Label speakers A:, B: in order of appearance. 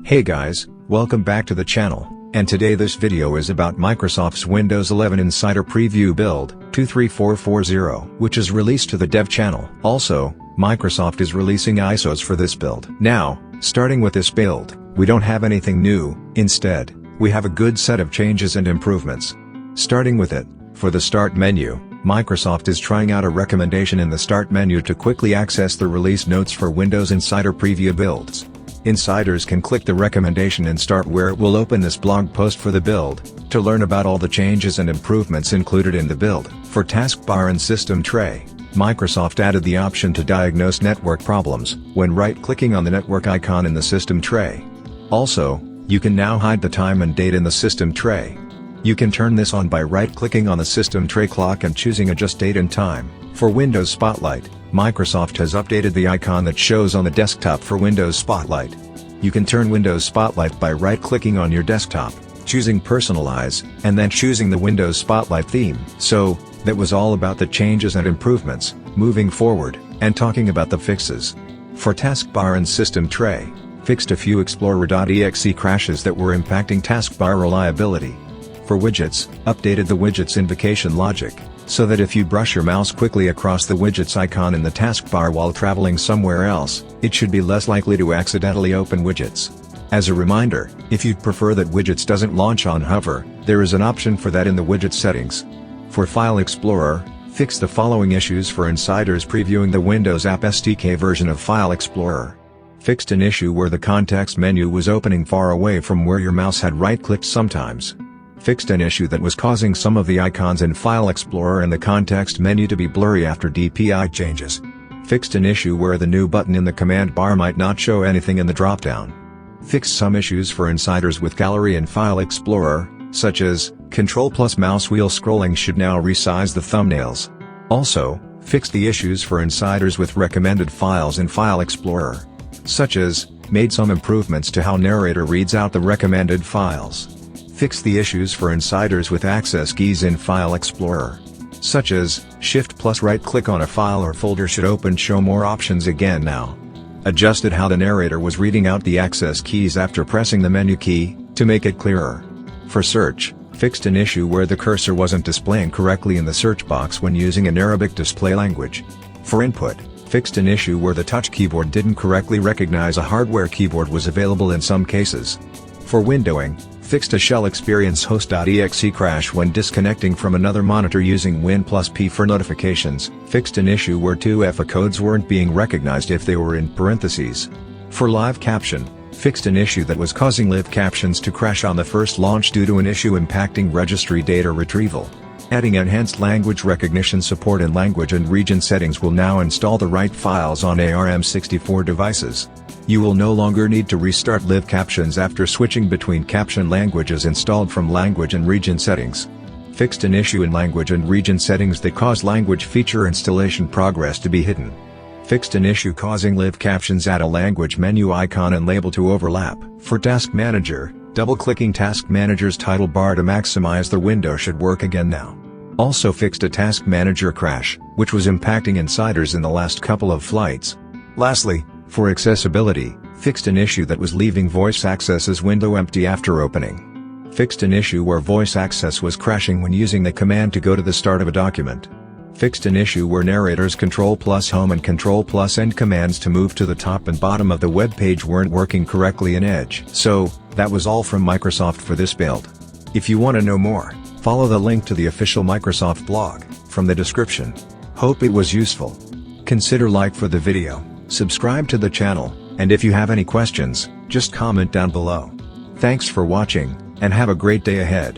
A: Hey guys, welcome back to the channel, and today this video is about Microsoft's Windows 11 Insider Preview build 23440, which is released to the dev channel. Also, Microsoft is releasing ISOs for this build. Now, starting with this build, we don't have anything new. Instead, we have a good set of changes and improvements. Starting with it, for the Start menu, Microsoft is trying out a recommendation in the Start menu to quickly access the release notes for Windows Insider Preview builds. Insiders can click the recommendation and start where it will open this blog post for the build, to learn about all the changes and improvements included in the build. For taskbar and system tray, Microsoft added the option to diagnose network problems when right-clicking on the network icon in the system tray. Also, you can now hide the time and date in the system tray. You can turn this on by right-clicking on the system tray clock and choosing Adjust Date and Time. For Windows Spotlight, Microsoft has updated the icon that shows on the desktop for Windows Spotlight. You can turn Windows Spotlight by right-clicking on your desktop, choosing Personalize, and then choosing the Windows Spotlight theme. So, that was all about the changes and improvements. Moving forward, and talking about the fixes. For taskbar and system tray, fixed a few Explorer.exe crashes that were impacting taskbar reliability. For widgets, updated the widget's invocation logic, so that if you brush your mouse quickly across the widget's icon in the taskbar while traveling somewhere else, it should be less likely to accidentally open widgets. As a reminder, if you'd prefer that widgets doesn't launch on hover, there is an option for that in the widget settings. For File Explorer, fix the following issues for insiders previewing the Windows App SDK version of File Explorer. Fixed an issue where the context menu was opening far away from where your mouse had right-clicked sometimes. Fixed an issue that was causing some of the icons in File Explorer and the context menu to be blurry after DPI changes. Fixed an issue where the new button in the command bar might not show anything in the dropdown. Fixed some issues for insiders with Gallery in File Explorer, such as, Control plus mouse wheel scrolling should now resize the thumbnails. Also, fixed the issues for insiders with recommended files in File Explorer. Such as, made some improvements to how narrator reads out the recommended files. Fix the issues for insiders with access keys in File Explorer. Such as, Shift plus right-click on a file or folder should open Show More options again now. Adjusted how the narrator was reading out the access keys after pressing the menu key, to make it clearer. For search, fixed an issue where the cursor wasn't displaying correctly in the search box when using an Arabic display language. For input, fixed an issue where the touch keyboard didn't correctly recognize a hardware keyboard was available in some cases. For windowing, fixed a shell experience host.exe crash when disconnecting from another monitor using Win+P for notifications. Fixed an issue where two EFA codes weren't being recognized if they were in parentheses. For live caption, fixed an issue that was causing live captions to crash on the first launch due to an issue impacting registry data retrieval. Adding enhanced language recognition support in language and region settings will now install the right files on ARM64 devices. You will no longer need to restart live captions after switching between caption languages installed from language and region settings. Fixed an issue in language and region settings that caused language feature installation progress to be hidden. Fixed an issue causing live captions at a language menu icon and label to overlap. For Task Manager, double-clicking Task Manager's title bar to maximize the window should work again now. Also fixed a Task Manager crash, which was impacting insiders in the last couple of flights. Lastly, for accessibility, fixed an issue that was leaving voice access's window empty after opening. Fixed an issue where voice access was crashing when using the command to go to the start of a document. Fixed an issue where narrator's Control plus Home and Control plus End commands to move to the top and bottom of the web page weren't working correctly in Edge. So, that was all from Microsoft for this build. If you want to know more, follow the link to the official Microsoft blog, from the description. Hope it was useful. Consider like for the video, subscribe to the channel, and if you have any questions, just comment down below. Thanks for watching, and have a great day ahead.